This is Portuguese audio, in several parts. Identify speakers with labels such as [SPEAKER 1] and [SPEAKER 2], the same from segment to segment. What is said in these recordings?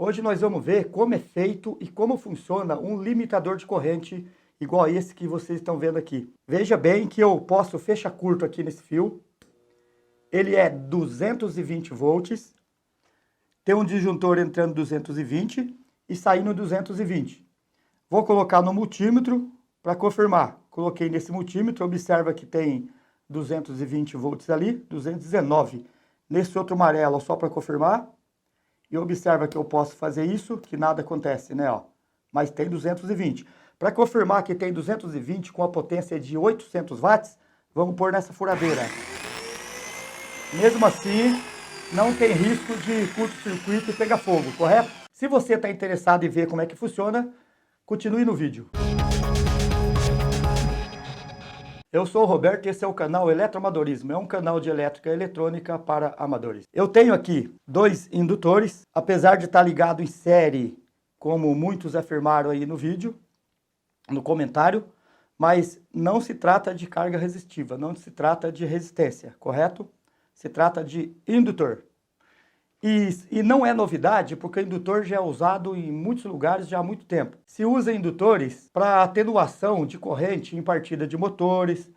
[SPEAKER 1] Hoje nós vamos ver como é feito e como funciona um limitador de corrente igual a esse que vocês estão vendo aqui. Veja bem que eu posso fechar curto aqui nesse fio. Ele é 220 volts. Tem um disjuntor entrando 220 e saindo 220. Vou colocar no multímetro para confirmar. Coloquei nesse multímetro, observa que tem 220 volts ali, 219. Nesse outro amarelo, só para confirmar. E observa que eu posso fazer isso, que nada acontece, né? Ó. Mas tem 220. Para confirmar que tem 220 com a potência de 800 watts, vamos pôr nessa furadeira. Mesmo assim, não tem risco de curto-circuito e pegar fogo, correto? Se você está interessado em ver como é que funciona, continue no vídeo. Eu sou o Roberto e esse é o canal Eletroamadorismo. É um canal de elétrica e eletrônica para amadores. Eu tenho aqui dois indutores, apesar de estar ligado em série, como muitos afirmaram aí no vídeo, no comentário, mas não se trata de carga resistiva, não se trata de resistência, correto? Se trata de indutor. E não é novidade, porque o indutor já é usado em muitos lugares já há muito tempo. Se usa indutores para atenuação de corrente em partida de motores,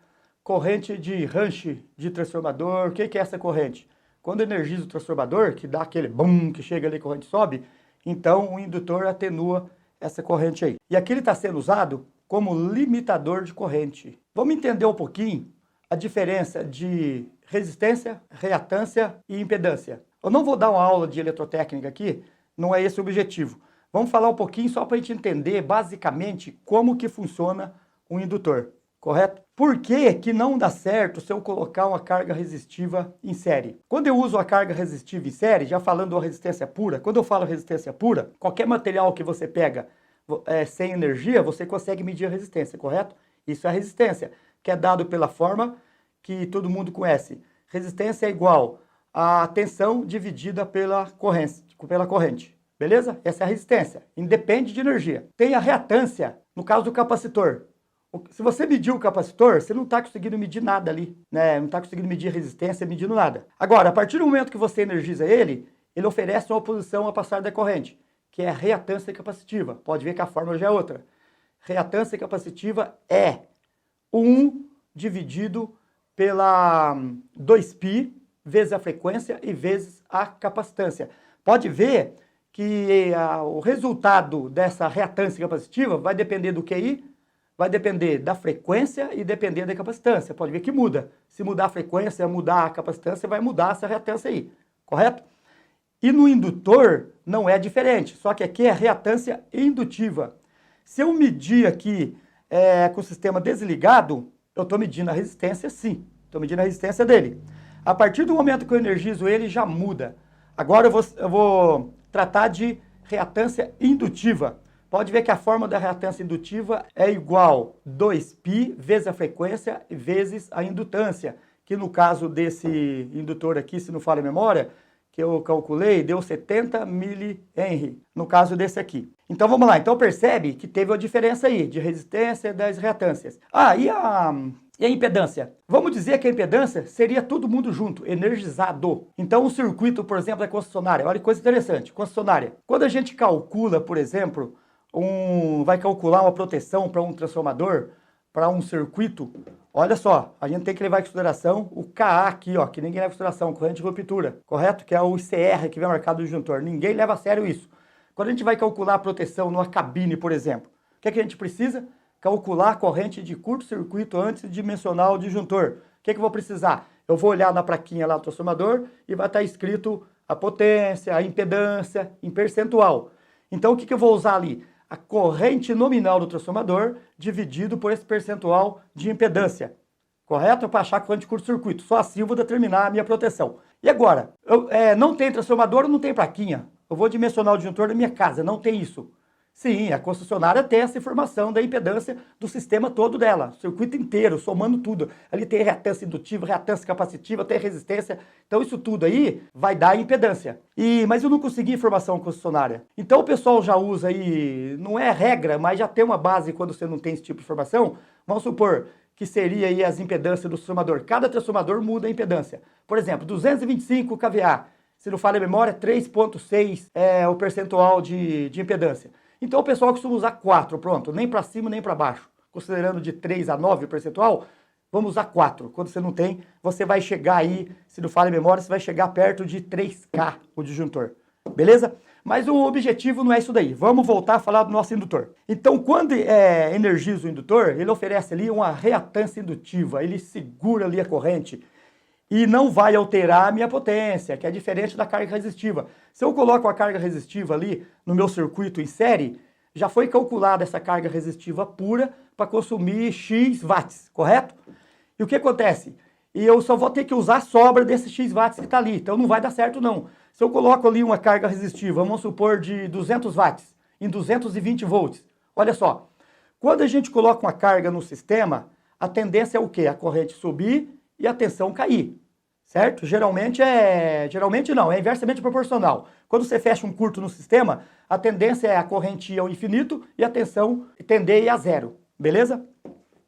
[SPEAKER 1] corrente de range de transformador. O que é essa corrente? Quando energiza o transformador, que dá aquele bum, que chega ali, a corrente sobe, então o indutor atenua essa corrente aí. E aqui ele está sendo usado como limitador de corrente. Vamos entender um pouquinho a diferença de resistência, reatância e impedância. Eu não vou dar uma aula de eletrotécnica aqui, não é esse o objetivo. Vamos falar um pouquinho só para a gente entender basicamente como que funciona um indutor, correto? Por que que não dá certo se eu colocar uma carga resistiva em série? Quando eu uso a carga resistiva em série, já falando da resistência pura, quando eu falo resistência pura, qualquer material que você pega sem energia, você consegue medir a resistência, correto? Isso é a resistência, que é dado pela forma que todo mundo conhece. Resistência é igual a tensão dividida pela corrente, beleza? Essa é a resistência, independe de energia. Tem a reatância, no caso do capacitor. Se você medir o capacitor, você não está conseguindo medir nada ali, né? Não está conseguindo medir a resistência, medindo nada. Agora, a partir do momento que você energiza ele oferece uma oposição à passagem da corrente, que é a reatância capacitiva. Pode ver que a fórmula já é outra. Reatância capacitiva é 1 dividido pela 2π, vezes a frequência e vezes a capacitância. Pode ver que o resultado dessa reatância capacitiva vai depender do QI, vai depender da frequência e depender da capacitância. Pode ver que muda. Se mudar a frequência, mudar a capacitância, vai mudar essa reatância aí, correto? E no indutor não é diferente, só que aqui é reatância indutiva. Se eu medir aqui com o sistema desligado, eu estou medindo a resistência sim, estou medindo a resistência dele. A partir do momento que eu energizo ele, já muda. Agora eu vou tratar de reatância indutiva. Pode ver que a forma da reatância indutiva é igual 2π vezes a frequência vezes a indutância, que no caso desse indutor aqui, se não falha a memória, que eu calculei, deu 70 mH, no caso desse aqui. Então vamos lá, então percebe que teve uma diferença aí de resistência das reatâncias. E a impedância? Vamos dizer que a impedância seria todo mundo junto, energizado. Então o circuito, por exemplo, da concessionária, olha que coisa interessante, concessionária. Quando a gente calcula, por exemplo, vai calcular uma proteção para um transformador, para um circuito, olha só, a gente tem que levar em consideração o KA aqui, ó, que ninguém leva em consideração, corrente de ruptura, correto? Que é o ICR que vem marcado no disjuntor, ninguém leva a sério isso. Quando a gente vai calcular a proteção numa cabine, por exemplo, o que é que a gente precisa? Calcular a corrente de curto-circuito antes de mencionar o disjuntor. O que é que eu vou precisar? Eu vou olhar na plaquinha lá do transformador e vai estar escrito a potência, a impedância em percentual. Então o que eu vou usar ali? A corrente nominal do transformador dividido por esse percentual de impedância. Correto? Para achar a corrente de curto-circuito. Só assim eu vou determinar a minha proteção. E agora? Não tem transformador, não tem plaquinha. Eu vou dimensionar o disjuntor da minha casa, não tem isso. Sim, a concessionária tem essa informação da impedância do sistema todo dela, o circuito inteiro, somando tudo. Ali tem reatância indutiva, reatância capacitiva, tem resistência. Então isso tudo aí vai dar impedância. Mas eu não consegui informação concessionária. Então o pessoal já usa aí, não é regra, mas já tem uma base quando você não tem esse tipo de informação. Vamos supor que seria aí as impedâncias do transformador. Cada transformador muda a impedância. Por exemplo, 225 kVA. se não falha a memória, 3,6 é o percentual de impedância. Então o pessoal costuma usar 4, pronto, nem para cima nem para baixo. Considerando de 3 a 9 o percentual, vamos usar 4. Quando você não tem, você vai chegar aí, se não falha a memória, você vai chegar perto de 3K o disjuntor. Beleza? Mas o objetivo não é isso daí. Vamos voltar a falar do nosso indutor. Então, quando energiza o indutor, ele oferece ali uma reatância indutiva. Ele segura ali a corrente e não vai alterar a minha potência, que é diferente da carga resistiva. Se eu coloco a carga resistiva ali no meu circuito em série, já foi calculada essa carga resistiva pura para consumir X watts, correto? E o que acontece? E eu só vou ter que usar a sobra desses X watts que está ali, então não vai dar certo não. Se eu coloco ali uma carga resistiva, vamos supor de 200 watts, em 220 volts, olha só, quando a gente coloca uma carga no sistema, a tendência é o quê? A corrente subir e a tensão cair, certo? Geralmente não, é inversamente proporcional. Quando você fecha um curto no sistema, a tendência é a corrente ir ao infinito e a tensão tender a ir a zero, beleza?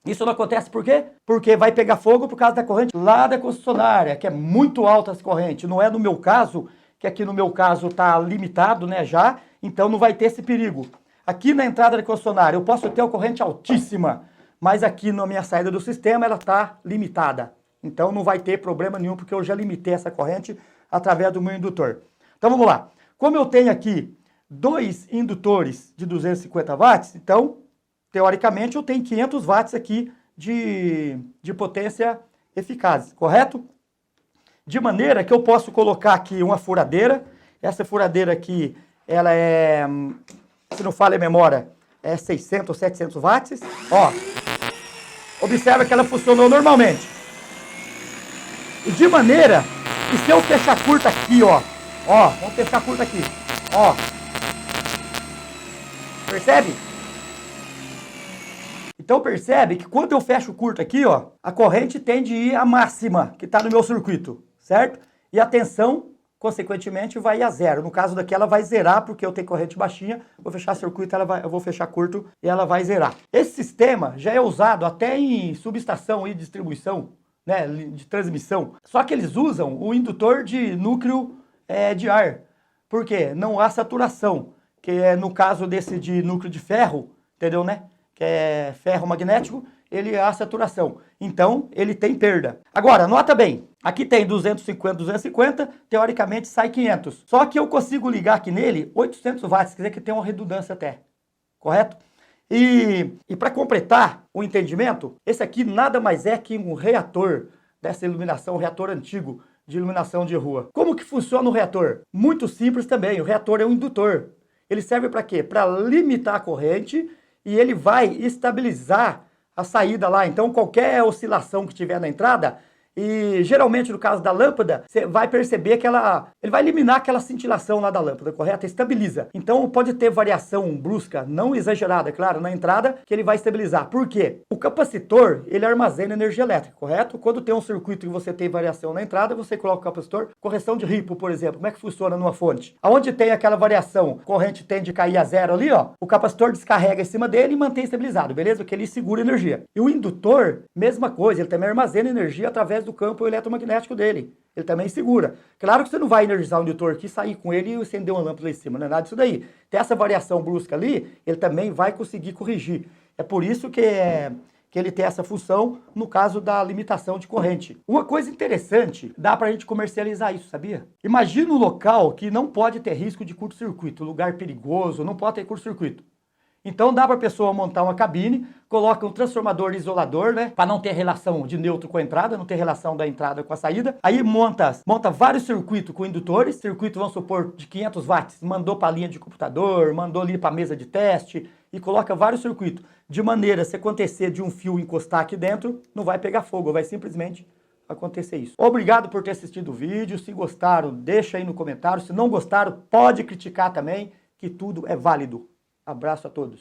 [SPEAKER 1] Isso não acontece por quê? Porque vai pegar fogo por causa da corrente lá da concessionária, que é muito alta essa corrente. Não é no meu caso, que aqui no meu caso está limitado, né, já, então não vai ter esse perigo. Aqui na entrada da concessionária eu posso ter uma corrente altíssima, mas aqui na minha saída do sistema ela está limitada. Então não vai ter problema nenhum, porque eu já limitei essa corrente através do meu indutor. Então vamos lá. Como eu tenho aqui 2 indutores de 250 watts, então, teoricamente, eu tenho 500 watts aqui de potência eficaz, correto? De maneira que eu posso colocar aqui uma furadeira. Essa furadeira aqui, ela é, se não falha a memória, é 600 ou 700 watts. Ó, observa que ela funcionou normalmente. E de maneira que se eu fechar curta aqui, ó, vamos fechar curta aqui, ó, percebe? Então percebe que quando eu fecho curto aqui, ó, a corrente tende a ir à máxima que está no meu circuito, certo? E a tensão, consequentemente, vai a zero. No caso daqui, ela vai zerar, porque eu tenho corrente baixinha, vou fechar circuito, eu vou fechar curto e ela vai zerar. Esse sistema já é usado até em subestação e distribuição, né, de transmissão. Só que eles usam o indutor de núcleo de ar. Por quê? Não há saturação, que é no caso desse de núcleo de ferro, entendeu, né? Que é ferro magnético, ele há saturação. Então, ele tem perda. Agora, nota bem, aqui tem 250, 250, teoricamente sai 500. Só que eu consigo ligar aqui nele 800 watts, quer dizer que tem uma redundância até, correto? E para completar o entendimento, esse aqui nada mais é que um reator dessa iluminação, um reator antigo de iluminação de rua. Como que funciona o reator? Muito simples também, o reator é um indutor. Ele serve para quê? Para limitar a corrente e ele vai estabilizar a saída lá. Então, qualquer oscilação que tiver na entrada, e geralmente no caso da lâmpada, você vai perceber que ele vai eliminar aquela cintilação lá da lâmpada, correto? Estabiliza. Então, pode ter variação brusca, não exagerada, claro, na entrada, que ele vai estabilizar. Por quê? O capacitor, ele armazena energia elétrica, correto? Quando tem um circuito que você tem variação na entrada, você coloca o capacitor, correção de Ripple, por exemplo. Como é que funciona numa fonte? Aonde tem aquela variação, corrente tende a cair a zero ali, ó, o capacitor descarrega em cima dele e mantém estabilizado, beleza? Porque ele segura energia. E o indutor, mesma coisa, ele também armazena energia através do campo eletromagnético dele. Ele também segura. Claro que você não vai energizar o indutor aqui, sair com ele e acender uma lâmpada lá em cima, não é nada disso daí. Tem essa variação brusca ali, ele também vai conseguir corrigir. É por isso que ele tem essa função no caso da limitação de corrente. Uma coisa interessante, dá pra gente comercializar isso, sabia? Imagina um local que não pode ter risco de curto-circuito, lugar perigoso, não pode ter curto-circuito. Então dá para a pessoa montar uma cabine, coloca um transformador isolador, né, para não ter relação de neutro com a entrada, não ter relação da entrada com a saída. Aí monta vários circuitos com indutores, circuito, vamos supor, de 500 watts, mandou para a linha de computador, mandou ali para a mesa de teste e coloca vários circuitos, de maneira, se acontecer de um fio encostar aqui dentro, não vai pegar fogo, vai simplesmente acontecer isso. Obrigado por ter assistido o vídeo, se gostaram, deixa aí no comentário, se não gostaram, pode criticar também, que tudo é válido. Abraço a todos.